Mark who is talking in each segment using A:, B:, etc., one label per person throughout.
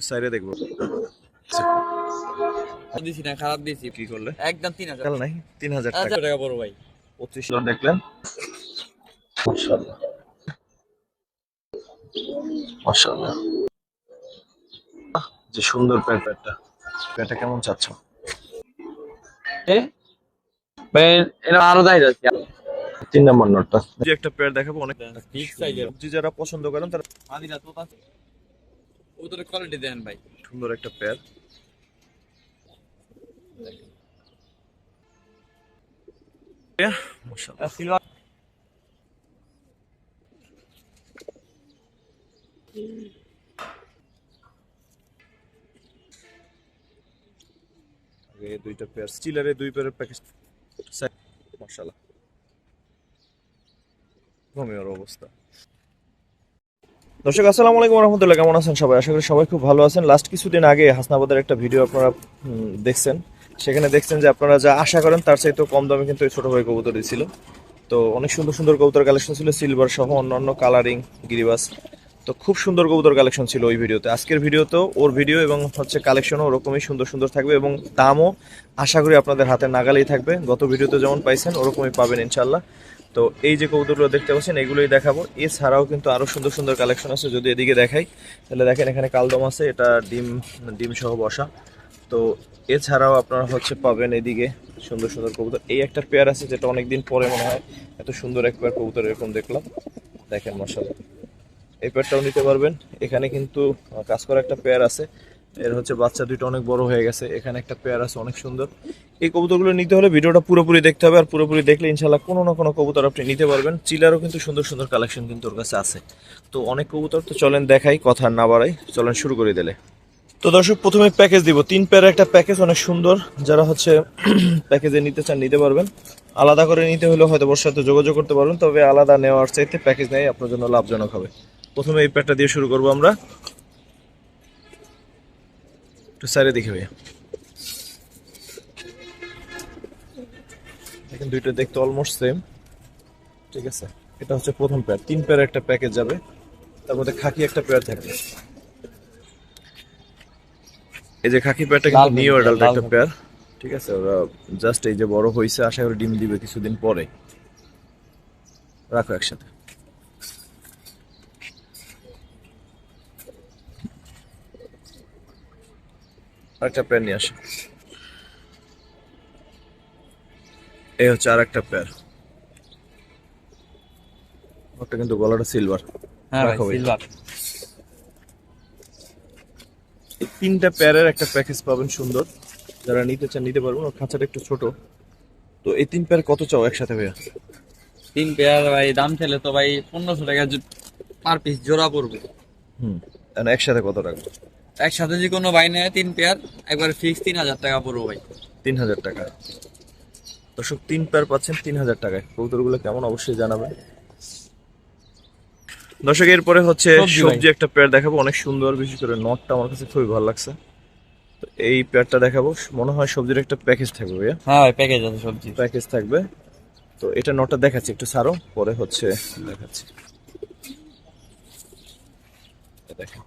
A: সাইডে দেখবো
B: দিছি না, খারাপ দিছি।
A: কি করলে?
B: একদম 3000
A: কাল নাই 3000 টাকা
B: টাকা বড় ভাই।
A: 25 জন দেখলেন। মাশাআল্লাহ মাশাআল্লাহ, যে সুন্দর প্যান্টটা। প্যান্টটা কেমন চাচ্ছ?
B: ভাই এটা আরো দাই যাচ্ছে।
A: 3 নম্বর নোটটা যে একটা পেয়ার দেখাবো, অনেক
B: বিগ সাইজের।
A: যে যারা পছন্দ করেন তারা
B: আদিরা তো আছে। ওদের কোয়ালিটি দেন ভাই।
A: সুন্দর একটা পেয়ার। মাশাআল্লাহ
B: সিলভার
A: এই দুইটা পেয়ার স্টিলারের দুই পেয়ারের প্যাকেজ। মাশাআল্লাহ ঘুমিয়ে অবস্থা। দর্শক আসসালামু আলাইকুম রহমতুল্লাহ, কেমন আছেন সবাই? আশা করি সবাই খুব ভালো আছেন। লাস্ট কিছুদিন আগে হাসনাবাদের একটা ভিডিও আপনারা দেখছেন, সেখানে দেখছেন যে আপনারা যা আশা করেন তার চাইতেও কম দামে কিন্তু এই ছোট ভাই কবুতর দিয়েছিল। তো অনেক সুন্দর সুন্দর কবুতর কালেকশন ছিল, সিলভার সহ অন্যান্য কালারিং গিরিবাস। তো খুব সুন্দর কবুতর কালেকশন ছিল ওই ভিডিওতে। আজকের ভিডিওতেও ওর ভিডিও এবং হচ্ছে কালেকশনও ওরকমই সুন্দর সুন্দর থাকবে এবং দামও আশা করি আপনাদের হাতে নাগালেই থাকবে। গত ভিডিওতে যেমন পাইছেন ওরকমই পাবেন ইনশাল্লাহ। তো এই যে কবুতরগুলো দেখতে পাচ্ছেন এগুলোই দেখাবো। এছাড়াও কিন্তু আরও সুন্দর সুন্দর কালেকশন আছে, যদি এদিকে দেখাই তাহলে দেখেন এখানে কালদম আছে, এটা ডিম ডিম সহ বসা। তো এছাড়াও আপনারা হচ্ছে পাবেন এদিকে সুন্দর সুন্দর কবুতর। এই একটা পেয়ার আছে যেটা অনেকদিন পরে মনে হয় এত সুন্দর এক পেয়ার কবুতর এরকম দেখলাম। দেখেন মাশাআল্লাহ, এই পেয়ারটাও নিতে পারবেন। এখানে কিন্তু কাজ করা একটা পেয়ার আছে, এর হচ্ছে বাচ্চা দুটো অনেক বড় হয়ে গেছে। এখানে একটা পেয়ার আছে অনেক সুন্দর। এই কবুতরগুলো নিতে হলে ভিডিওটা পুরোপুরি দেখতে হবে, আর পুরোপুরি দেখলে ইনশাল্লাহ কোনো না কোনো কবুতর আপনি নিতে পারবেন। চিলারও কিন্তু সুন্দর সুন্দর কালেকশন কিন্তু ওর কাছে আছে। তো অনেক কবুতর, তো চলেন দেখাই, কথা না বাড়াই, চলেন শুরু করে দিলে। তো দর্শক প্রথমে প্যাকেজ দিব, 3 পেয়ার একটা প্যাকেজ, অনেক সুন্দর। যারা হচ্ছে প্যাকেজে নিতে চান নিতে পারবেন। আলাদা করে নিতে হলে হয়তো ওর সাথে যোগাযোগ করতে পারবেন, তবে আলাদা নেওয়ার চাইতে প্যাকেজ নেই আপনার জন্য লাভজনক হবে। প্রথমে এই প্যাকটা দিয়ে শুরু করবো আমরা। একটু সাইডে দেখে ভাইয়া, দেখেন দুইটা দেখতে অলমোস্ট সেম, ঠিক আছে। এটা হচ্ছে প্রথম পেয়ার, 3 পেয়ার একটা প্যাকেজ যাবে, তার মধ্যে খাকি একটা পেয়ার থাকবে। এই যে খাকি পেয়ারটা কিন্তু নিউ অ্যাডাল্ট একটা পেয়ার, ঠিক আছে। ওরা জাস্ট এই যে বড় হয়েছে, আশা করি ডিম দিবে কিছুদিন পরে। রাখো একসাথে। আরেকটা পেয়ার নিয়ে আসে, এই হচ্ছে আর একটা পেয়ার। ওটা কিন্তু গলাটা সিলভার।
B: হ্যাঁ ভাই সিলভার।
A: এই 3টা পেয়ারের একটা প্যাকেজ পাবেন সুন্দর, যারা নিতে চান নিতে পারবেন। ওর খাঁচাটা একটু ছোট। তো এই 3 পেয়ার কত চাও একসাথে ভাইয়া?
B: 3 পেয়ার ভাই দাম চাইলে তো ভাই 1500 টাকা পার পিস জোড়া পড়বে।
A: আর একসাথে কত টাকা?
B: একসাথে যে কোনো ভাই নেয় 3 পেয়ার একবার ফিক্স 3000 টাকা পড়বে ভাই।
A: 3000 টাকা। দর্শক 3 পেয়ার পাচ্ছেন 3000 টাকায়। কবুতরগুলো কেমন অবশ্যই জানাবেন। দর্শক এরপরে হচ্ছে সবজি একটা পেয়ার দেখাবো, অনেক সুন্দর, বিশেষ করে নটটা আমার কাছে খুবই ভালো লাগছে। তো এই পেয়ারটা দেখাবো, মনে হয় সবজির একটা প্যাকেজ থাকবে ভাইয়া।
B: হ্যাঁ ভাই প্যাকেজ আছে, সবজি
A: প্যাকেজ থাকবে। তো এটা নটটা দেখাচ্ছি, একটু ছাড়ো, পরে হচ্ছে দেখাচ্ছি। দেখেন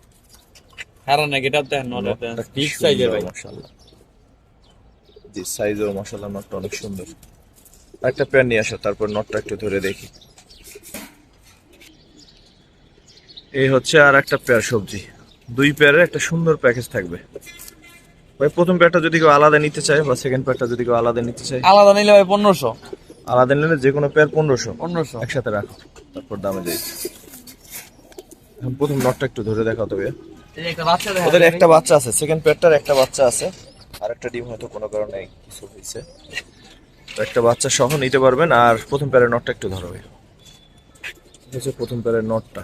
B: কারণ না গেটআপ দেন, নট দেন বিগ সাইজের ভাই
A: মাশাআল্লাহ। জি সাইজও মাশাআল্লাহ, নটটা অনেক সুন্দর। একটা পেয়ার নিয়ে আসো, তারপর নটটা একটু ধরে দেখি। এই হচ্ছে আর একটা পেয়ার সবজি, 2 পেয়ারের একটা সুন্দর প্যাকেজ থাকবে ভাই। প্রথম পেয়ারটা যদি কেউ আলাদা নিতে চায় বা সেকেন্ড পেয়ারটা যদি কেউ আলাদা নিতে চায়,
B: আলাদা নিলে ভাই 1500।
A: আলাদা নিলে যে কোনো পেয়ার 1500
B: 1500
A: একসাথে রাখো, তারপর দামে যাই। এখন প্রথম নটটা একটু ধরে দেখাও তবে।
B: এই একটা বাচ্চা দেখা
A: ওদের একটা বাচ্চা আছে, সেকেন্ড পেয়ারটার একটা বাচ্চা আছে, আর একটা ডিম হয়তো কোনো কারণে কিছু হয়েছে। তো একটা বাচ্চা সহ নিতে পারবেন। আর প্রথম পেয়ারের নটটা একটু ধরো ভাই, হচ্ছে প্রথম পেয়ারের নটটা।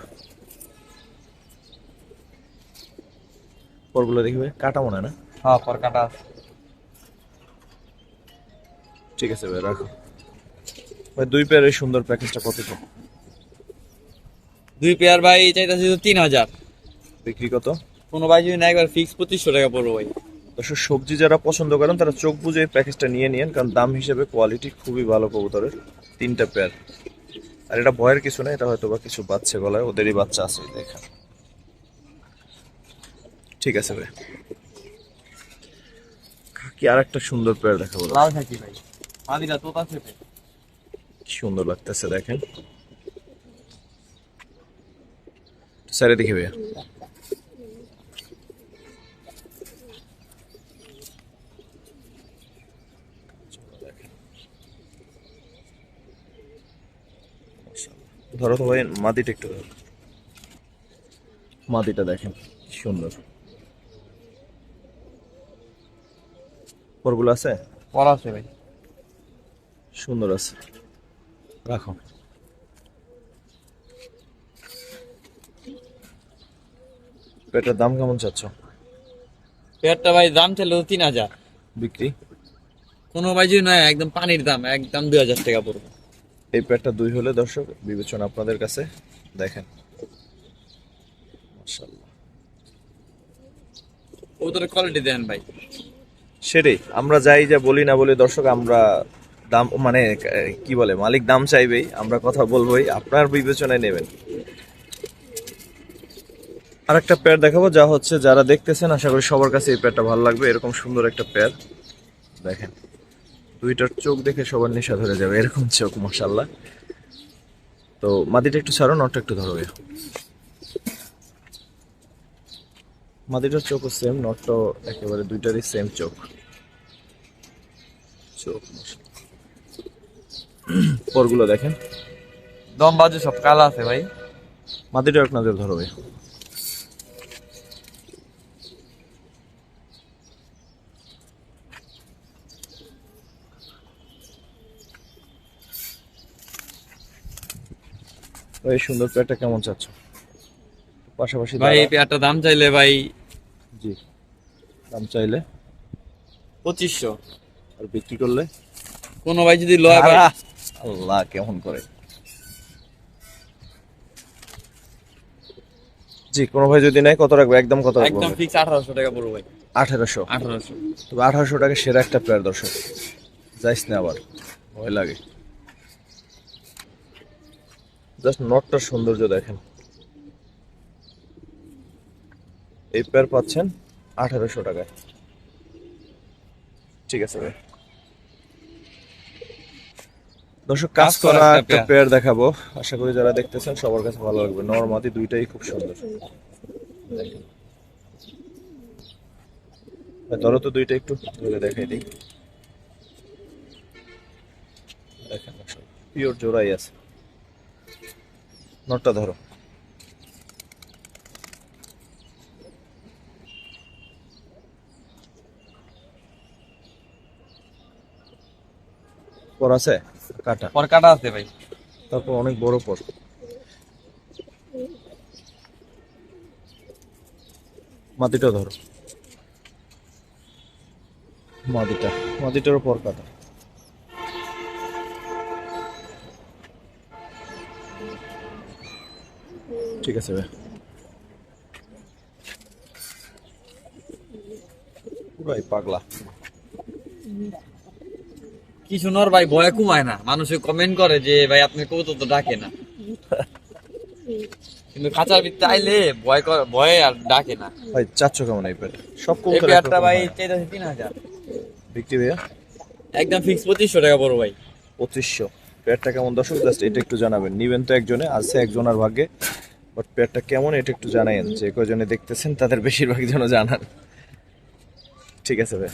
A: পরগুলো দেখবে কাটা মনে হয় না?
B: হ্যাঁ পর কাটা আছে।
A: ঠিক আছে ভাই রাখো ভাই। 2 পেয়ারের সুন্দর প্যাকেজটা কত?
B: 2 পেয়ার ভাই চাইতাছি তো 3000।
A: বিক্রি কত?
B: কোনো ভাই যদি না একবার ফিক্স 2500 টাকা পড়বে ভাই।
A: দর্শক সবজি যারা পছন্দ করেন তারা চোখ বুঝে এই প্যাকেজটা নিয়ে নিন, কারণ দাম হিসেবে কোয়ালিটি খুবই ভালো কবুতরের। 3টা পেয়ার। আর এটা ভয়ের কিছু না, এটা হয়তো বা কিছু বাচ্চা গলায়, ওদেরই বাচ্চা আছে দেখেন। ঠিক আছে ভাই। কি আর একটা সুন্দর পেয়ার দেখাবো,
B: লাল থাকি ভাই, মাদিরা তোতা চেপে।
A: কি সুন্দর লাগতেছে দেখেন। স্যারে দেখি ভাইয়া। ধরো তো ভাই, মাদিটা একটু ধরো। মাদিটা দেখেন কি সুন্দর। পরগুলো আছে,
B: পর আছে ভাই।
A: সুন্দর আছে, রাখো। এটার দাম কেমন চাচ্ছ?
B: পেয়ারটা ভাই দাম ছিল 3000,
A: বিক্রি?
B: কোনো ভাই যদি নয় একদম পানির দাম, একদম 2000 টাকা পড়বে।
A: এই পেয়ারটা 2 হলে দর্শক বিবেচনা আপনাদের কাছে। দেখেন মাশাআল্লাহ,
B: ওদের কোয়ালিটি দেন ভাই।
A: সেটাই আমরা যাই যা বলি না বলি দর্শক, আমরা দাম মানে কি বলে, মালিক দাম চাইবেই, আমরা কথা বলবোই, আপনার বিবেচনায় নেবেন। আর একটা পেয়ার দেখাবো, যা হচ্ছে যারা দেখতেছেন আশা করি সবার কাছে এই পেয়ারটা ভালো লাগবে। এরকম সুন্দর একটা পেয়ার দেখেন, দুইটার চোখ দেখে সবার নেশা ধরে যাবে, এরকম চোখ মাশাআল্লাহ। তো মাদিটা একটু ছাড়ো, নটটা একটু ধরো। মাদিটার চোখও সেম, নটটাও একেবারে দুইটারই সেম চোখ। চোখ পরগুলো দেখেন,
B: দম বাজু সব কালা আছে ভাই।
A: মাদিটা এক নজর ধরো ভাই। এই সুন্দর পেয়ারটা কেমন চাচ্ছ? পাশাপাশি
B: ভাই এই
A: দাঁড়া।
B: পেয়ারটা দাম চাইলে ভাই
A: জি, দাম চাইলে
B: 2500।
A: আর বিক্রি করলে?
B: কোনো ভাই যদি লয় ভাই,
A: আল্লাহ কেমন করে। জি, কোনো ভাই যদি নেয় কত রাখবে, একদম কত রাখবে?
B: একদম ফিক্স 1800 টাকা পড়বে ভাই।
A: 1800।
B: 1800।
A: তবে 1800 টাকা সেরা একটা পেয়ার দর্শক, যাইস না আবার, ভয় লাগে। জাস্ট নটটার সৌন্দর্য দেখেন। এই পেয়ার পাচ্ছেন 1800 টাকায়। ঠিক আছে ভাই। দর্শক কাজ করা একটা পেয়ার দেখাবো, আশা করি যারা দেখতেছেন সবার কাছে ভালো লাগবে। নরমাদি দুইটাই খুব সুন্দর দেখেন। ধরো তো দুইটা একটু ধরে দেখাই দিই। দেখেন পিওর জোড়াই আছে। নটটা ধরো। পর আছে কাটা,
B: পর কাটা আছে ভাই।
A: তারপর অনেক বড় পর। মাদিটা ধরো। মাদিটারও পর কাটা। ঠিক আছে ভাই, পুরাই পাগলা।
B: কি শোনার ভাই ভয়ে কমায় না, মানুষে কমেন্ট করে যে ভাই আপনি কবুতর তো ডাকে না, কিন্তু খাঁচার ভিতরে আইলে ভয়ে আর ডাকে না।
A: ভাই চাচ্ছ কেমন এই পেয়ার? সব
B: এই
A: কবুতর
B: পেয়ারটা
A: একরকম
B: ভাই
A: হয়।
B: চাইতেছে 3000।
A: বিক্রি ভাইয়া
B: একদম ফিক্স 2500 টাকা পড়ো ভাই।
A: 2500। পেয়ারটা কেমন দর্শক জাস্ট এটা একটু জানাবেন। নিবেন তো একজনে, আছে একজনের ভাগ্যে, বাট পেয়ারটা কেমন এটা একটু জানাইন। যে কয়জনে দেখতেছেন তাদের বেশিরভাগ যেন জানান। ঠিক আছে ভাই।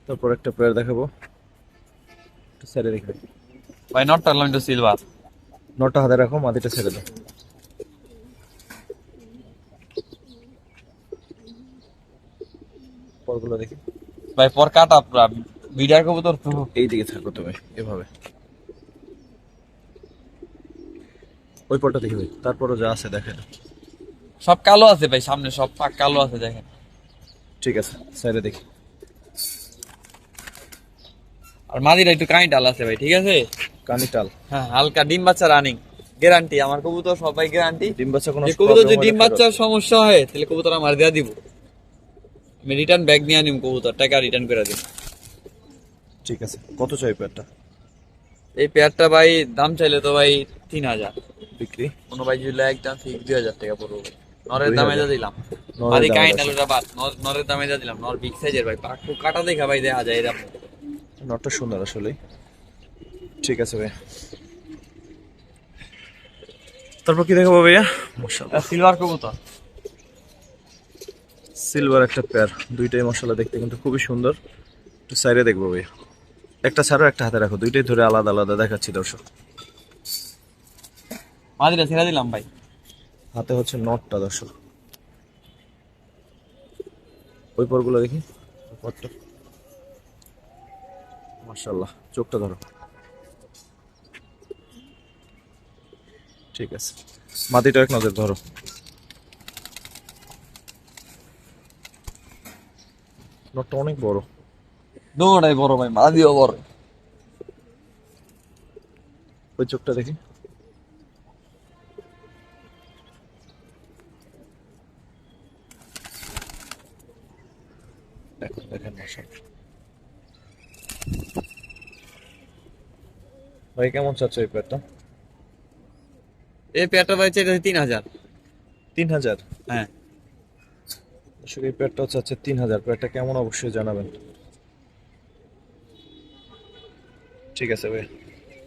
A: তারপর একটা পেয়ার দেখাবো, একটু ছেড়ে দেখবে।
B: ভাই নটটা হলাম একটু সিলভার।
A: নটটা হাতে রাখো, মাদিটা ছেড়ে দাও। পরগুলো দেখি।
B: ভাই পর কাটা পুরা বিডার কবুতর তো।
A: এই দিকে থাকো তুমি, এভাবে। ওই পরটা দেখি ভাই, তারপরও যা আছে দেখেন।
B: সব কালো আছে ভাই, সামনে সব পাক কালো আছে দেখেন।
A: ঠিক আছে, সাইডে দেখি।
B: আর মাদিরা একটু কাঁই ডাল আছে ভাই, ঠিক আছে।
A: কানিটাল।
B: হ্যাঁ হালকা ডিম বাচ্চা রানিং গ্যারান্টি, আমার কবুতর সবাই গ্যারান্টি।
A: ডিম বাচ্চা কোনো
B: যে কবুতর যদি
A: problem
B: ডিম
A: হলে
B: বাচ্চার সমস্যা হয় তাহলে কবুতর আমার দেয়া দিব, আমি রিটার্ন ব্যাগ নিয়ে নিম, কবুতর টাকা রিটার্ন করে দিব।
A: ঠিক আছে, কত চাই পেয়ারটা?
B: এই পেয়ারটা ভাই দাম চাইলে তো ভাই 3000,
A: বিক্রি
B: কোনো ভাই যদি একদম ফিক্স 2000 টাকা পড়বে। নরের দামে
A: 2000
B: যা দিলাম,
A: নরের
B: বাদি
A: দামে
B: কাইন
A: দর্শক।
B: আলুটা বাদ, নরের দামে যা দিলাম। নর বিগ সাইজের ভাই, পাকু কাটা দেখা ভাই দেখা যায় এরকম।
A: নটটা সুন্দর আসলে। ঠিক আছে ভাই, তারপর কি দেখাবো ভাইয়া? মাশাআল্লাহ,
B: সিলভার কবুতর।
A: সিলভার একটা পেয়ার, দুইটাই মশলা দেখতে কিন্তু খুবই সুন্দর। একটু সাইডে দেখবো ভাইয়া, একটা ছাড়ো একটা হাতে রাখো, দুইটাই ধরে আলাদা আলাদা দেখাচ্ছি দর্শক।
B: মাদিটা ছেড়ে দিলাম ভাই।
A: হাতে হচ্ছে নটটা দর্শক, ওই পরগুলো দেখি, পরটা মাশাআল্লাহ, চোখটা ধরো। ঠিক আছে, মাটিটা এক নজর ধরো। নটটা অনেক বড়।
B: দুটাই বড় ভাই, মাদিও বড়।
A: ওই চোখটা দেখি, দেখেন দেখেন মাশাআল্লাহ। ভাই কেমন চাচ্ছ এই পেয়ারটা?
B: এই পেয়ারটা ভাই চাইতে 3000।
A: 3000?
B: হ্যাঁ।
A: আসলে এই পেয়ারটা চাচ্ছে 3000, পেয়ারটা কেমন অবশ্যই জানাবেন। ঠিক আছে ভাই,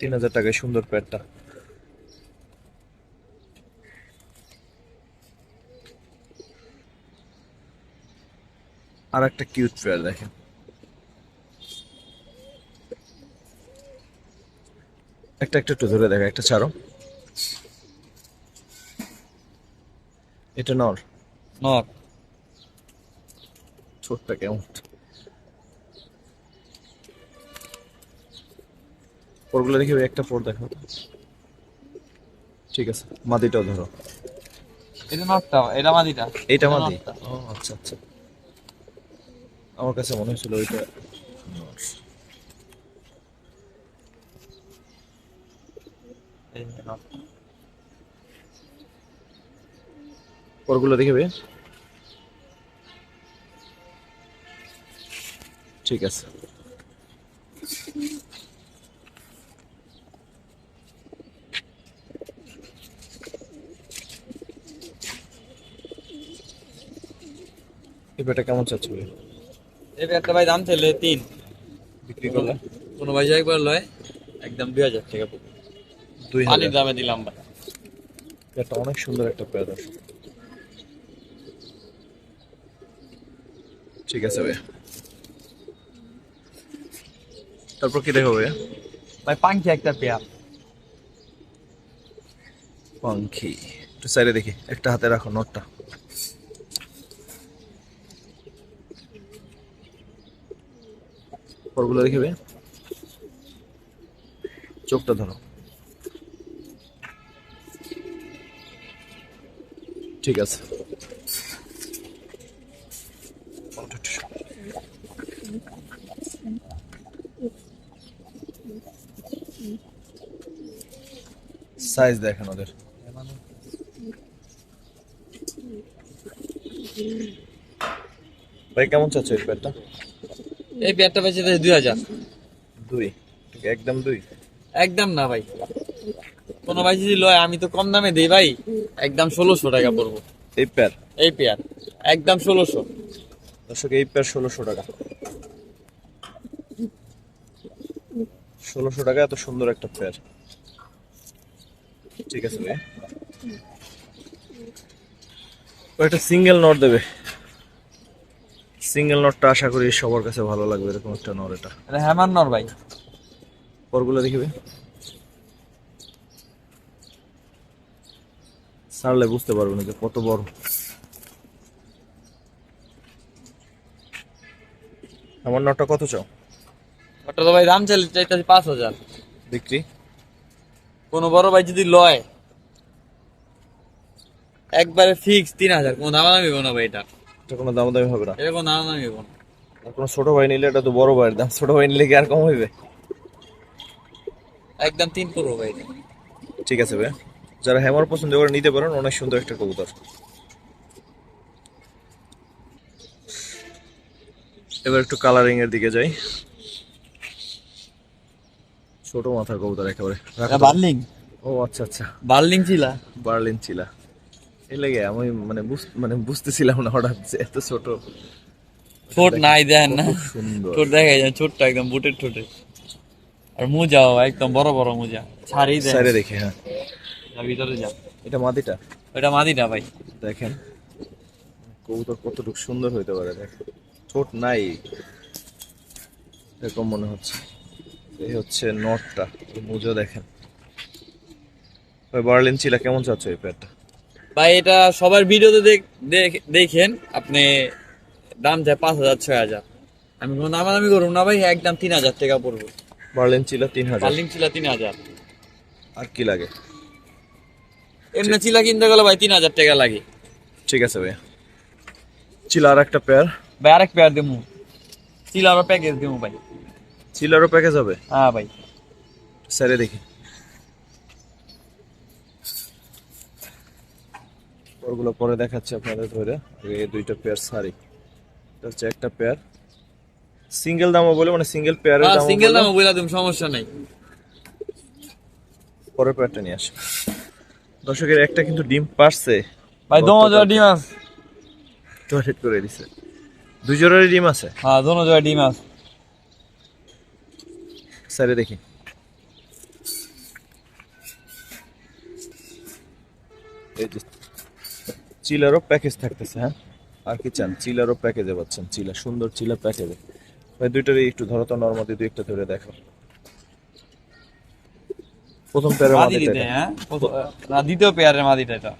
A: 3000 টাকায় সুন্দর পেয়ারটা। আর একটা কিউট পেয়ার দেখেন, একটা একটা একটু ধরে দেখা, একটা ছাড়ো। এটা নর,
B: নর।
A: ছোটটা কেমন, পরগুলো দেখি ভাই, একটা পর দেখো। ঠিক আছে, মাদিটাও ধরো।
B: এটা নরটা, এটা মাদিটা।
A: এইটা মাদি?
B: নরটা।
A: ও আচ্ছা আচ্ছা, আমার কাছে মনে হয়েছিল ওইটা নর।
B: এই যে নরটা।
A: পরগুলো দেখি ভাই। ঠিক আছে, এই পেয়ারটা কেমন চাচ্ছ ভাই?
B: এই পেয়ারটা ভাই দাম চাইলে 3।
A: বিক্রি করলে
B: কোনো ভাই যাই করে লয়, একদম 2000 টাকা পড়বে।
A: 2000?
B: পানির দামে দিলাম ভাই।
A: পেয়ারটা অনেক সুন্দর একটা পেয়ার দর্শক। ঠিক আছে ভাই, তারপর কি দেখো ভাইয়া?
B: ভাই পাঙ্কি একটা পেয়ার।
A: পাখি, একটু সাইডে দেখি, একটা হাতে রাখো নটটা। পরগুলো দেখি ভাই, চোখটা ধরো। ঠিক আছে, সাইজ দেখেন ওদের। ভাই কেমন চাচ্ছ এই পেয়ারটা?
B: এই পেয়ারটা বেচে 2000।
A: 2? একদম 2?
B: একদম না ভাই, কোনো ভাই যদি লয় আমি তো কম দামে দেই ভাই, একদম 1600 টাকা পড়বো।
A: এই পেয়ার?
B: এই পেয়ার একদম 1600।
A: দর্শক এই পেয়ার 1600 টাকা। 1600 টাকা, এত সুন্দর একটা পেয়ার। ঠিক আছে ভাই, ও একটা সিঙ্গেল নট দেবে। সিঙ্গেল নটটা আশা করি সবার কাছে ভালো লাগবে, এরকম একটা নর এটা।
B: এটা হ্যামার নর ভাই।
A: পরগুলো দেখিবে, ছাড়লে বুঝতে পারবে না যে কত বড়। আমার নটটা কত চাও?
B: ওটা তো ভাই দাম চাইতেছি 5000।
A: বিক্রি
B: কোনো বড় ভাই যদি লয় একবারে ফিক্স 3000, কোনো দামাদামি হইব না ভাই। এটা
A: এটা কোনো দামাদামি হবে না।
B: এটা কোনো দামাদামি হইব না।
A: আর কোনো ছোট ভাই নিলে, এটা তো বড় ভাইয়ের দাম, ছোট ভাই নিলে কি আর কম হইবে?
B: একদম 3 করবো ভাই এটা।
A: ঠিক আছে ভাই, যারা হ্যামার পছন্দ করে নিতে পারেন, অনেক সুন্দর একটা কবুতর। এবার একটু কালারিং এর দিকে যাই। ছোট মাথার কবুতর একেবারে।
B: এটা বার্লিং,
A: ও আচ্ছা আচ্ছা,
B: বার্লিং চিলা।
A: বার্লিন চিলা। এই লেগে আমি মানে বুঝতেছিলাম না হঠাৎ যে এত ছোট।
B: ঠোঁট নাই দেন না,
A: কত সুন্দর।
B: ঠোঁট দেখা যায় ছোটটা একদম বুটের ঠোঁটে। আর মোজাও একদম বড় বড় মোজা, ছাড়ি দেন।
A: সাইডে দেখি, হ্যাঁ
B: ভিতরে যা,
A: এটা মাদিটা।
B: ওটা মাদিটা ভাই।
A: দেখেন কবুতর কতটুকু সুন্দর হইতে পারে, দেখেন ঠোঁট নাই এরকম মনে হচ্ছে। এই হচ্ছে নটটা, মুজো দেখেন। ওই বার্লিন চিলা কেমন চাচ্ছ এই পেয়ারটা?
B: ভাই এটা সবার ভিডিওতে দেখেন আপনি, দাম যায় 5,000 6,000। আমি কোনো দামাদামি করবো না ভাই, একদম 3,000 টাকা পড়বো।
A: বার্লিন চিলা 3000।
B: বার্লিং চিলা 3,000।
A: আর কি লাগে?
B: এমনি চিলা কিনতে গেলে ভাই 3,000 টাকা লাগে।
A: ঠিক আছে ভাইয়া, চিলা আর একটা পেয়ার।
B: ভাই আরেক পেয়ার দেবো, চিলা আরো প্যাকেজ দেবো ভাই।
A: চিলারও প্যাকেজ হবে?
B: হ্যাঁ ভাই।
A: স্যারে দেখি ওগুলো পরে দেখাচ্ছি আপনাদের ধরে। আগে এই দুইটা পেয়ার সারি, এটা হচ্ছে একটা পেয়ার। সিঙ্গেল দামও বলে, মানে সিঙ্গেল পেয়ারের দাম
B: সিঙ্গেল দাম বইলা তুমি, সমস্যা নাই।
A: পরের পেয়ারটা নিয়ে আসে। দর্শকের একটা কিন্তু ডিম পারছে
B: ভাই দোনো জোড়া ডিম আছে।
A: টয়লেট করে দিছে। দুই জোড়ারই ডিম আছে?
B: হ্যাঁ দোনো জোড়া ডিম আছে।
A: স্যারে দেখি। এই যে চিলারও প্যাকেজ থাকতেছে, হ্যাঁ আর কি চান? চিলারও প্যাকেজে পাচ্ছেন, চিলা সুন্দর চিলা প্যাকেজে। ভাই দুইটারই একটু ধরো তো, নর্মালি দুই একটা ধরে দেখো। প্রথম পেয়ারের
B: মাদি
A: মাদিটা
B: দিতে,
A: এটা।
B: হ্যাঁ না, দ্বিতীয় পেয়ারের মাদিটা এটা।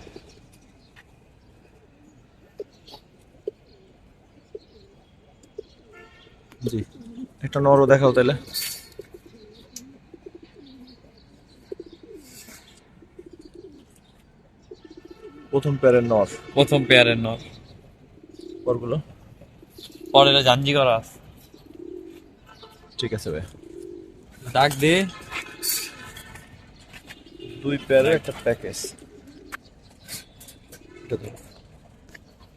A: জি, একটা নরও দেখাও তাহলে। প্রথম পেয়ারের নর।
B: প্রথম পেয়ারের নর।
A: পরগুলো
B: পরে এটা জাঞ্জি করা আছে।
A: ঠিক আছে ভাই,
B: ডাক দে।
A: দুই পেয়ারের একটা প্যাকেজ।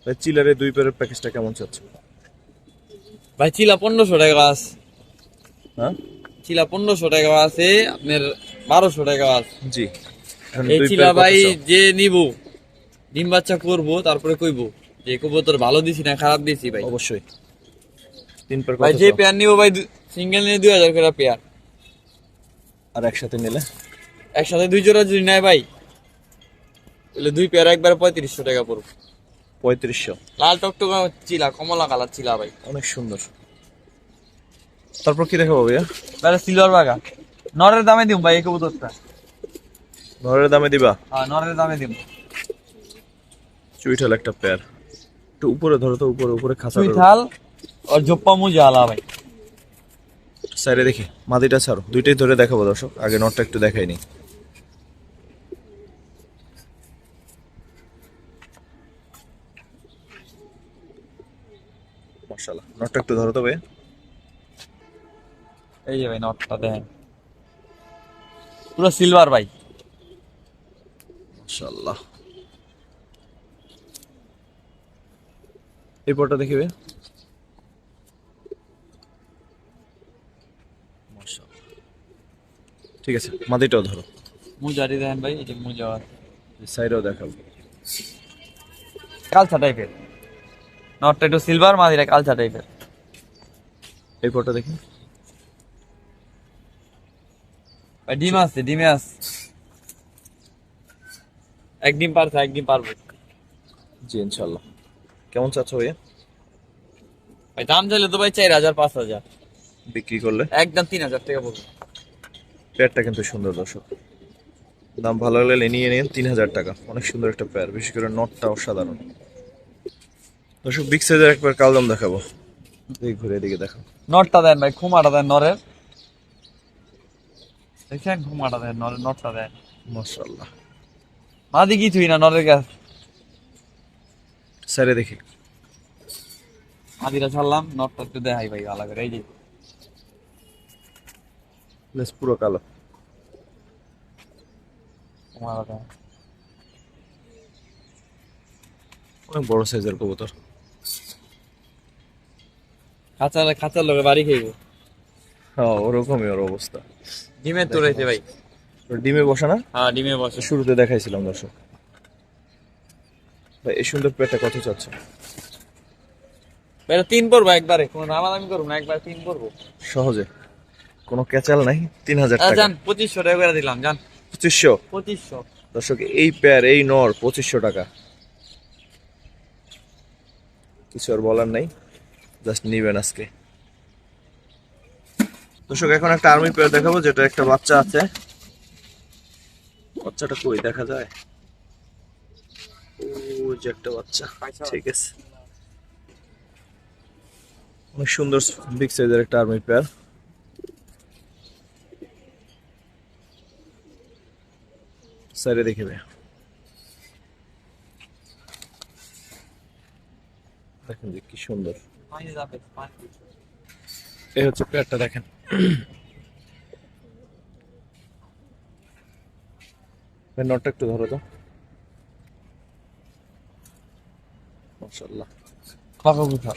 A: ভাই চিলারের দুই পেয়ারের প্যাকেজটা কেমন চাচ্ছ?
B: ভাই চিলা 1500 টাকা আছে।
A: হ্যাঁ
B: চিলা 1500 টাকা আছে, আপনার 1200 টাকা আছে।
A: জি, এখন
B: এই
A: দুই
B: চিলা
A: পেয়ার কত
B: ভাই
A: চাও?
B: যে নিব, ডিম বাচ্চা করবো তারপরে কইবো যে কবুতর ভালো দিছি না খারাপ দিছি ভাই।
A: অবশ্যই। তিন পেয়ার
B: ভাই
A: কত
B: যে
A: চাও?
B: পেয়ার নিব ভাই, সিঙ্গেল নিয়ে 2000 করে পেয়ার।
A: আর একসাথে নিলে?
B: একসাথে দুই জোড়া যদি নেয় ভাই, তাহলে দুই পেয়ার একবার 3500 টাকা পড়বে।
A: 3500।
B: লাল টকটকা চিলা, কমলা কালার চিলা ভাই,
A: অনেক সুন্দর। তারপর কি দেখাবো ভাইয়া?
B: ভাই সিলভার বাগা। নরের দামে দিম ভাই এই কবুতরটা।
A: নরের দামে দিবা?
B: হ্যাঁ নরের দামে দিম।
A: চুইঠাল একটা পেয়ার। একটু উপরে ধরো তো, উপরে উপরে খাঁচা ধরো।
B: চুইঠাল আর জোপ্পা মুজা আলা ভাই।
A: সাইডে দেখি, মাদিটা ছাড়ো, দুইটাই ধরে দেখাবো দর্শক। আগে নটটা একটু দেখাইনি। মাশাআল্লাহ, নটটা একটু ধরো তো ভাই।
B: এই যে ভাই নটটা দেখেন, পুরো সিলভার ভাই।
A: মাশাআল্লাহ। এই পরটা দেখি ভাই। মাশাআল্লাহ। ঠিক আছে, মাদিটাও ধরো।
B: মুজারি দেখেন ভাই, এই যে মুজা আছে।
A: সাইডেও দেখাবো।
B: কালচা টাইপের নটটা, একটু সিলভার, মাদিরা কালচা টাইপের।
A: এই পরটা দেখি।
B: ভাই ডিম আছে, ডিমে আছে। এক ডিম পারছে, এক ডিম পারবো।
A: জি ইনশাআল্লাহ। কেমন চাচ্ছ ভাইয়া?
B: ভাই দাম চাইলে তো ভাই 4000 5000,
A: বিক্রি করলে
B: একদম 3000 টাকা পড়বে।
A: পেয়ারটা কিন্তু সুন্দর দর্শক, দাম ভালো লাগলে নিয়ে নিন। 3000 টাকা, অনেক সুন্দর একটা পেয়ার, বিশেষ করে নটটা অসাধারণ। দর্শক বিগ সাইজের একবার কালদম দেখাবো, এই ঘুরে এদিকে দেখো।
B: নটটা দেন ভাই, খুমাটা দেন নরের। দেখছেন খুমাটা দেন নরের, নটটা দেন।
A: মাশাআল্লাহ।
B: মাদি কিছুই না নরের গাছ।
A: সাইডে দেখি।
B: মাদিরা ছাড়লাম, নটটা একটু দেখাই ভাই ভালো করে। এই যে
A: লেস পুরো কালো।
B: খুমাটা দেন।
A: অনেক বড় সাইজের কবুতর।
B: খাঁচার খাঁচার লোকে বাড়ি খাইব।
A: হ্যাঁ ওরকমই ওর অবস্থা।
B: ডিমের তোরাইছে ভাই।
A: ডিমে বসা না?
B: হ্যাঁ ডিমে বসে।
A: শুরুতে দেখাইছিলাম দর্শক ভাই। এই সুন্দর পেয়ারটা কত চাচ্ছ?
B: এটা 3 পড়বো একবারে, কোনো দামাদামি করবো না, একবার 3 পড়বো।
A: সহজে, কোনো ক্যাচাল নাই। 3000 টাকা।
B: জান 2500 টাকা করে দিলাম, জান
A: 2500।
B: 2500।
A: দর্শক এই পেয়ার, এই নর 2500 টাকা। কিছু আর বলার নাই, জাস্ট নিবেন আজকে। দর্শক এখন একটা আর্মি পেয়ার দেখাবো, যেটা একটা বাচ্চা আছে। বাচ্চাটা কই দেখা যায়? ও যে একটা বাচ্চা, ঠিক আছে। অনেক সুন্দর বিগ সাইজের একটা আর্মি পেয়ার। সাইডে দেখিবে, দেখেন যে কি সুন্দর। এই হচ্ছে পেয়ারটা, দেখেন। নটটা একটু ধরো তো। মাশাআল্লাহ।
B: পাকা বুঝা।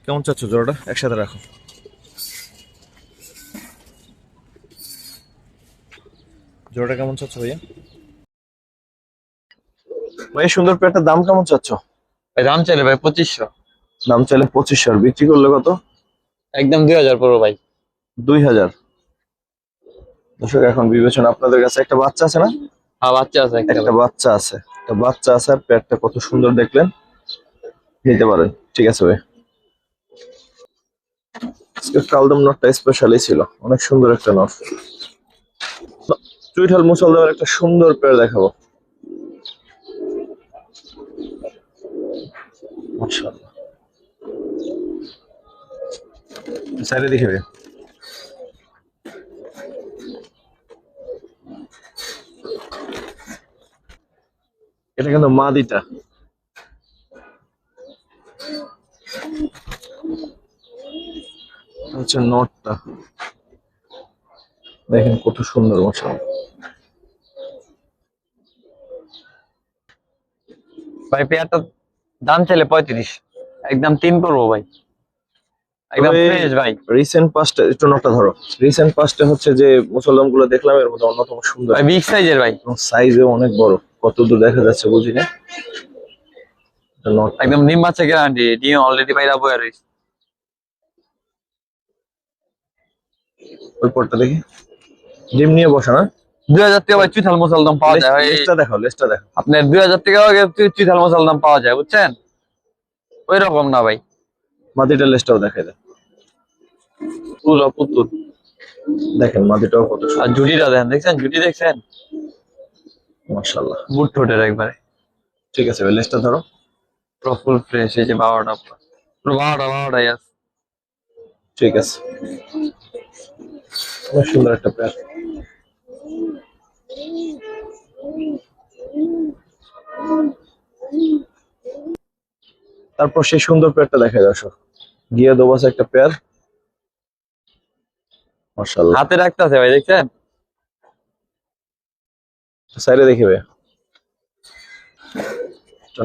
A: কেমন চাচ্ছ জোড়াটা? একসাথে রাখো। জোড়াটা কেমন চাচ্ছ ভাইয়া? ভাই সুন্দর পেয়ারটার দাম কেমন চাচ্ছ?
B: দাম চাইলে ভাই 2500।
A: দাম চাইলে 2500, আর বিক্রি করলে কত?
B: একদম 2000 পড়বো ভাই।
A: 2000। দর্শক এখন বিবেচনা, আপনাদের কাছে একটা বাচ্চা আছে না?
B: হ্যাঁ বাচ্চা আছে একটা।
A: একটা বাচ্চা আছে, একটা বাচ্চা আছে, আর পেয়ারটা কত সুন্দর দেখলেন, নিতে পারেন। ঠিক আছে ভাই। আজকে কালদম নটটা স্পেশালি ছিল, অনেক সুন্দর একটা নট। চুইঠাল মুসল দেওয়ার একটা সুন্দর পেয়ার দেখাবো। মাশাআল্লাহ। সাইডে দেখে ভাই। এটা কিন্তু মাদিটা। হচ্ছে নটটা, দেখেন কত সুন্দর। মাশাআল্লাহ
B: ভাই পেয়ারটা দাম চাইলে 35, একদম 3 পড়বো ভাই, একদম ফ্রেশ ভাই।
A: রিসেন্ট পাস্টে একটু নটটা ধরো। রিসেন্ট পাস্টে হচ্ছে যে মুসলমান গুলো দেখলাম, এর মধ্যে অন্যতম সুন্দর।
B: ভাই বিগ সাইজের ভাই,
A: সাইজে অনেক বড়, কত দূর দেখা যাচ্ছে বুঝি না। এটা নটটা।
B: একদম ডিম বাচ্চা গ্যারান্টি, ডিম অলরেডি বাইরা বয়ে রয়েছে।
A: ওই পরটা দেখি, ডিম নিয়ে বসা না?
B: 2000 টাকা ভাই চুইথাল মুসলদম পাওয়া যায় ভাই।
A: লেজটা দেখাও, লেজটা দেখো।
B: আপনার 2000 টাকা চুইথাল মুসলদম পাওয়া যায়, বুঝছেন? ওই রকম না ভাই,
A: মাদিটা লেজটাও দেখাই দেয়।
B: পুরো পুতুল।
A: দেখেন মাদিটাও কত
B: আর
A: সুন্দর।
B: জুটিটা দেখেন, দেখছেন জুটি দেখছেন?
A: মাশাআল্লাহ।
B: বুট ঠোঁটের একবারে।
A: ঠিক আছে ভাই, লেজটা ধরো।
B: পুরো ফুল ফ্রেশ, এই যে বারোটা পুরো বারোটাই আছে।
A: ঠিক আছে, অনেক সুন্দর একটা পেয়ার। তারপর সেই সুন্দর পেয়ারটা দেখাই দর্শক, গিয়া দোবাস একটা পেয়ার। মাশাআল্লাহ।
B: হাতে রাখতে আছে ভাই, দেখছেন?
A: সাইডে দেখি ভাই।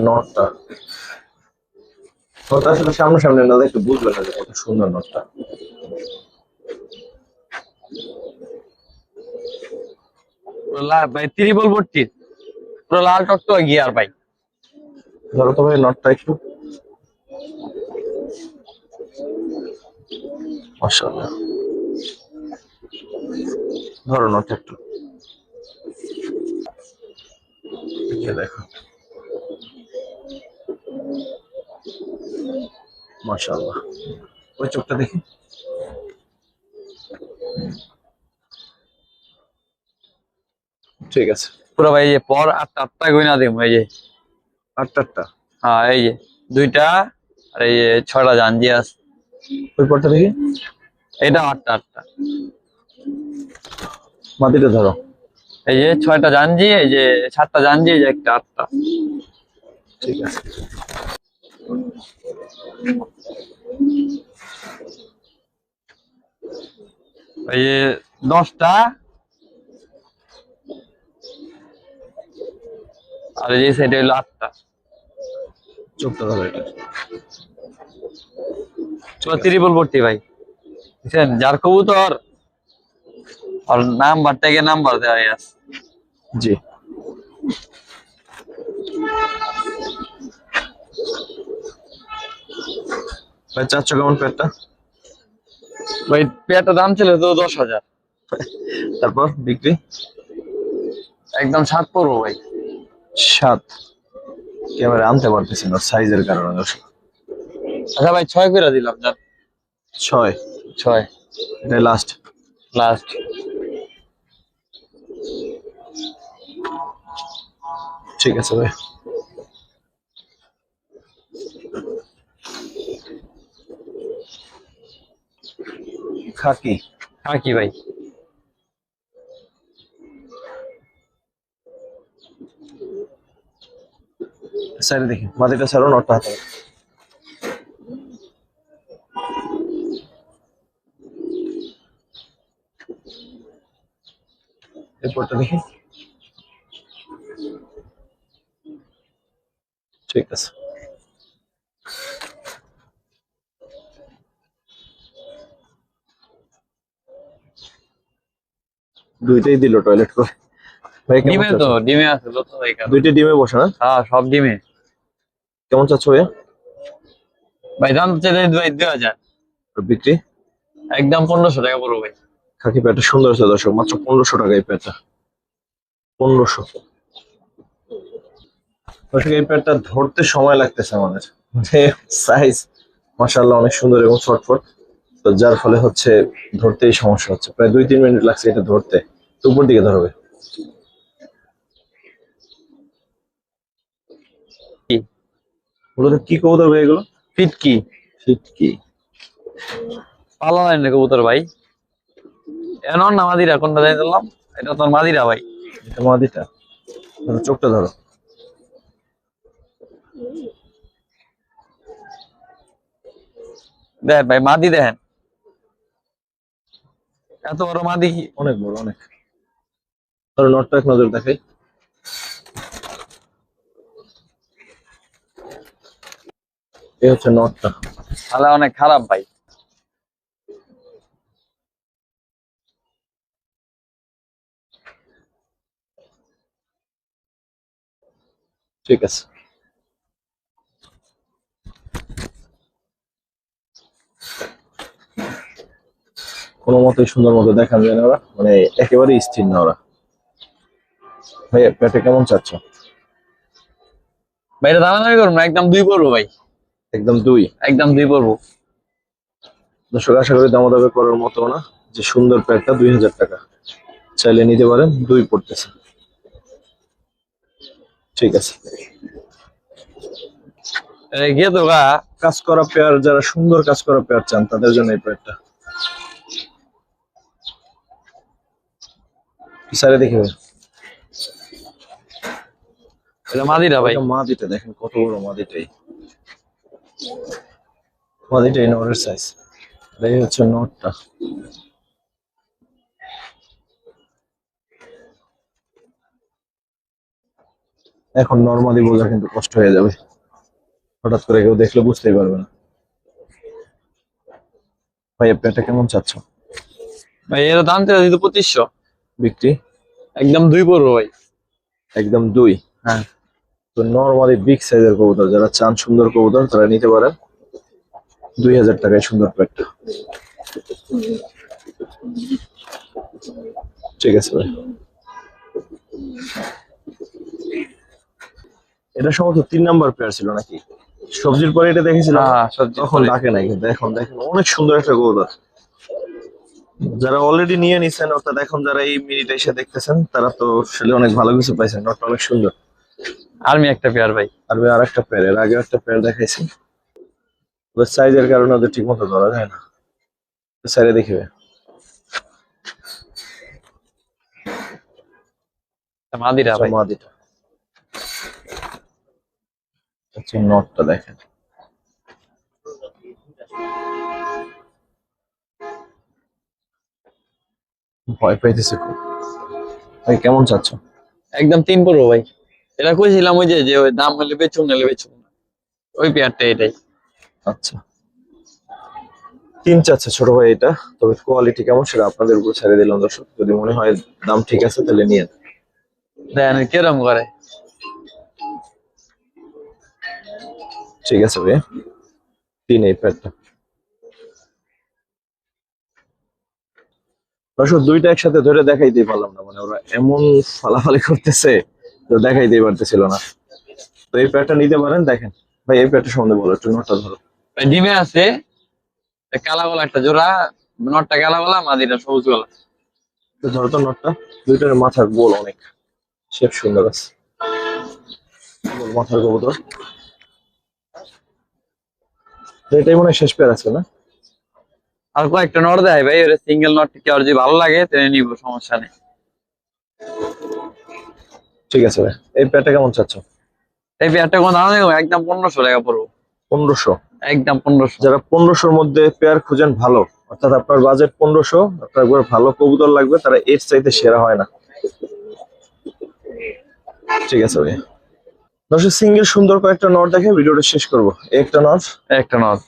A: নটটা, নটটা আসলে সামনে না দেখলে বুঝবে না যে কত সুন্দর নটটা।
B: ভাই ত্রিবল ভর্তি, পুরো লাল টকটক গিয়ার ভাই।
A: ধরো তো ভাই নটটা একটু। মাশাআল্লাহ। ধরো নটটা একটু, দেখো। মাশাআল্লাহ। ওই চোখটা দেখি। ঠিক আছে।
B: পুরো ভাই এই যে পর আটটা গয়না দেবো, এই যে
A: আটটা।
B: হ্যাঁ এই যে 2টা, আর এই যে 6টা জাঞ্জি আছে।
A: ওই পরটা দেখি।
B: এটা আটটা।
A: মাটিটা ধরো।
B: এই যে 6টা জাঞ্জি, এই যে 7টা জাঞ্জি, এই যে একটা 8টা।
A: ঠিক আছে।
B: এই যে 10টা, আর এই সাইডে হলো 8টা।
A: চোখটা ধরো এটা।
B: ত্রিপল ভর্তি ভাই, বুঝছেন? যার কবুতর আর নাম্বার থেকে নাম্বার দেওয়া আছে।
A: জি, ভাই চাচ্ছ কেমন পেয়ারটা?
B: ভাই পেয়ারটা দাম ছিল তো 10,000,
A: তারপর বিক্রি
B: একদম 7 পড়বো ভাই।
A: 7। ক্যামেরা আনতে পারতেছি না সাইজের কারণে দর্শক।
B: আচ্ছা ভাই 6 করে দিলাম, যান।
A: 6,
B: 6
A: এটাই লাস্ট।
B: লাস্ট।
A: ঠিক আছে ভাই। খাকি
B: হ্যাঁ কি ভাই,
A: সাইডে দেখি, মাটিটা ছাড়ো, নটটা হাতে। এরপরটা দেখি। ঠিক আছে। দুইটাই দিল টয়লেট করে। ভাই কেমন
B: ডিমে তো
A: চাচ্ছ?
B: ডিমে আছে তো এই কারণে।
A: দুইটা ডিমে বসে না?
B: হ্যাঁ সব ডিমে।
A: কেমন চাচ্ছ ভাইয়া?
B: ভাই দাম চাইলে 2,000,
A: আর বিক্রি?
B: একদম 1500 টাকা পড়বো ভাই।
A: খাকি প্যাটটা সুন্দর আছে দর্শক, মাত্র 1500 টাকা এই প্যাটটা। 1500। দর্শক এই প্যাটটা ধরতে সময় লাগতেছে আমাদের, মানে সাইজ মাশাআল্লাহ অনেক সুন্দর এবং ছটফট। তো যার ফলে হচ্ছে ধরতেই সমস্যা হচ্ছে, প্রায় 2-3 মিনিট লাগছে এটা ধরতে। তো উপর দিকে ধরবে।
B: কি
A: মূলত কি কবুতর ভাই এগুলো?
B: ফিটকি
A: ফিটকি।
B: পালা নাই না কবুতর ভাই, এমন না মাদিরা, কোনটা যাই দিলাম, এটা তোর মাদিরা ভাই।
A: এটা মাদিটা। ধরো, চোখটা ধরো।
B: দেখ ভাই মাদি দেখেন, এত বড় মাদি।
A: অনেক বড়, অনেক। ধরো নটটা এক নজর দেখাই। এই হচ্ছে নটটা।
B: তাহলে অনেক খারাপ ভাই।
A: ঠিক আছে। কোনো মতোই সুন্দর মতো দেখানো যায় না ওরা, মানে একেবারেই স্থির না ওরা। ভাই পেটে কেমন চাচ্ছ?
B: ভাই এটা দামাদামি করবো না, একদম 2 পড়বো ভাই।
A: একদম 2।
B: একদম 2 পড়বো।
A: দর্শক আশা করি দামাদামি করার মতো না, যে সুন্দর প্যাডটা 2000 টাকা, চাইলে নিতে পারেন। 2 পড়তেছে। ঠিক আছে।
B: গিয়ে তো গা।
A: কাজ করা পেয়ার, যারা সুন্দর কাজ করা পেয়ার চান তাদের জন্য এই প্যাডটা। সাইডে দেখি ভাই।
B: এটা মাদিরা ভাই।
A: ওইটা মাদিটা দেখেন কত বড় মাদিটাই। মাদিটাই নরের সাইজ। এই হচ্ছে নটটা। এখন নরমালি বোঝা কিন্তু কষ্ট হয়ে যাবে, হঠাৎ করে কেউ দেখলে বুঝতেই পারবে না। ভাই প্যাডটা কেমন চাচ্ছ?
B: ভাই এর দাম ছিল দিত 2500,
A: বিক্রি?
B: একদম 2 পড়বো ভাই।
A: একদম 2।
B: হ্যাঁ
A: তো নরমালি বিগ সাইজের কবুতর যারা চান সুন্দর কবুতর তারা নিতে পারেন 2000 টাকায় সুন্দর প্যাডটা। ঠিক আছে ভাই। এটা সম্ভবত 3 নাম্বার পেয়ার ছিল নাকি? সবজির পরে এটা দেখেছিলাম,
B: হ্যাঁ সবজি
A: তখন ডাকে নাই, কিন্তু এখন দেখেন অনেক সুন্দর একটা কবুতর। যারা অলরেডি নিয়ে নিছেন, অর্থাৎ এখন যারা এই মিনিটে এসে দেখতেছেন, তারা তো আসলে অনেক ভালো কিছু পাইছেন। নটটা অনেক সুন্দর।
B: আর্মি একটা পেয়ার ভাই।
A: আর ভাই আর একটা পেয়ার, এর আগে একটা পেয়ার দেখাইছি, ওদের সাইজের কারণে ওদের ঠিক মতো ধরা যায় না। সাইডে দেখিবে।
B: মাদিরা ভাই।
A: মাদিটা। আচ্ছা নটটা দেখেন। ভয় পাইতেছে খুব। ভাই কেমন চাচ্ছ?
B: একদম 3 পড়বো ভাই। এটা কইছিলাম ওই যে ওই দাম হলে বেচুম নাহলে বেচুম না। ওই পেয়ারটা এটাই।
A: আচ্ছা, 3 চাচ্ছে ছোট ভাই এটা। তবে কোয়ালিটি কেমন সেটা আপনাদের উপর ছেড়ে দিলাম দর্শক, যদি মনে হয় দাম ঠিক আছে তাহলে নিয়ে।
B: দেখেন কিরম করে।
A: ঠিক আছে ভাই, 3 এই প্যাডটা। দর্শক দুইটা একসাথে ধরে দেখাইতেই পারলাম না, মানে ওরা এমন ফালাফালি করতেছে তো দেখাইতেই পারতেছিল না। তো এই প্যাডটা নিতে পারেন। দেখেন ভাই, এই প্যাডটা সম্বন্ধে বলো একটু, নটটা ধরো।
B: ভাই ডিমে আছে কালা গলা একটা জোড়া, নটটা কালা গলা, মাদিটা সবুজ গলা।
A: তো ধরো তো নটটা, দুইটার মাথার গোল অনেক শেপ সুন্দর আছে, গোল মাথার কবুতর। তো এটাই মনে হয় শেষ পেয়ার আছে না?
B: আর কয়েকটা নট দেয় ভাই, ওরা সিঙ্গেল নট কি আর যদি ভালো লাগে তাহলে নিব, সমস্যা নেই।
A: ঠিক আছে ভাই, এই প্যাডটা কেমন চাচ্ছ?
B: এই পেয়ারটা কোনো দাম নেই, একদম 1500 টাকা পড়বো।
A: 1500?
B: একদম 1500।
A: যারা 1500-র মধ্যে পেয়ার খুঁজেন ভালো, অর্থাৎ আপনার বাজেট 1500, আপনার একবার ভালো কবুতর লাগবে, তারা এর চাইতে সেরা হয় না। ঠিক আছে ভাই, দর্শক সিঙ্গেল সুন্দর কয়েকটা নট দেখে ভিডিওটা শেষ করবো। একটা নট,
B: একটা নট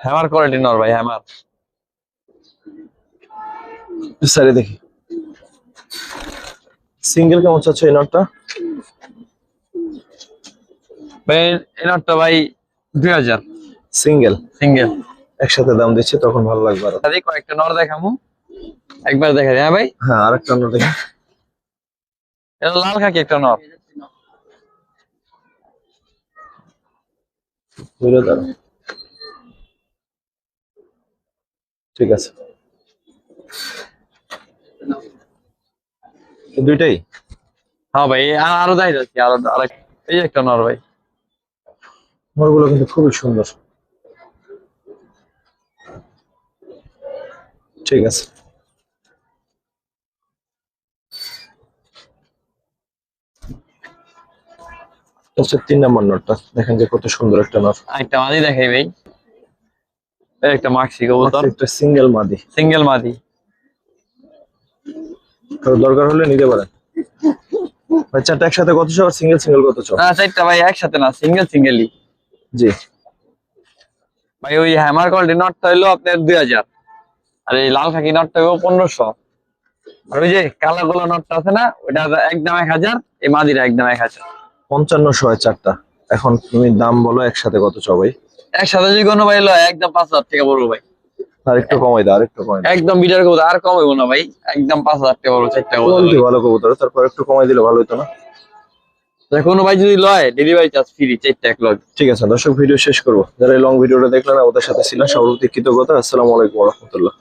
B: হ্যামার কোয়ালিটি নর ভাই, হ্যামার।
A: সারি দেখি সিঙ্গেল কেমন চাচ্ছ এই নটটা?
B: ভাই এই নটটা ভাই 2000
A: সিঙ্গেল
B: সিঙ্গেল।
A: একসাথে দাম দিচ্ছে তখন ভালো লাগবে আরো।
B: তাহলে কয়েকটা নর দেখামু, একবার দেখা যায়। হ্যাঁ ভাই,
A: হ্যাঁ, আরেকটা নট দেখি।
B: এটা লাল খাকি একটা নর।
A: বুঝলে দাঁড়া, ঠিক আছে। এই দুইটাই
B: হ্যাঁ ভাই, আরো দেখাই যাচ্ছে, আরো আরেক। এই যে একটা নর ভাই।
A: নটগুলো কিন্তু খুবই সুন্দর। ঠিক আছে, হচ্ছে 3 নম্বর নটটা দেখেন যে কত সুন্দর একটা নট।
B: একটা মাদি দেখাই ভাই, এই একটা মাক্সি কবুতর,
A: একটা সিঙ্গেল মাদি,
B: সিঙ্গেল মাদি।
A: কারো দরকার হলে নিতে পারেন ভাই। চারটা একসাথে কত চাও, সিঙ্গেল সিঙ্গেল কত চাও?
B: না চারটা ভাই একসাথে না, সিঙ্গেল সিঙ্গেলই।
A: জি
B: ভাই ওই হ্যামার কোয়ালিটি নটটা হইলো আপনার 2000, আর এই লাল খাকি নটটা হইলো 1500। আর ওই যে কালা গোলা নটটা আছে না, ওইটা একদম 1000, এই মাদিরা একদম 1000।
A: 5500 হয় চারটা। এখন তুমি দাম বলো একসাথে কত চাও ভাই?
B: একসাথে যদি কোনো ভাই লয় একদম 5000 টাকা পড়বো ভাই।
A: আর একটু কমাই দাও, আর একটু কমাই দাও।
B: একদম বিটার কবুতর আর কম হইব না ভাই, একদম 5000 টাকা পড়বো চারটা কবুতর।
A: কোয়ালিটি ভালো কবুতর, তারপর একটু কমাই দিলে ভালো হতো না?
B: কোনো ভাই যদি লয় ডেলিভারি চার্জ ফ্রি, চারটা এক লয়।
A: ঠিক আছে দর্শক, ভিডিও শেষ করবো। যারা এই লং ভিডিওটা দেখলেন ওদের সাথে ছিলেন, সর্বপ্রতি কৃতজ্ঞতা। আসসালামু আলাইকুম রহমতুল্লাহ।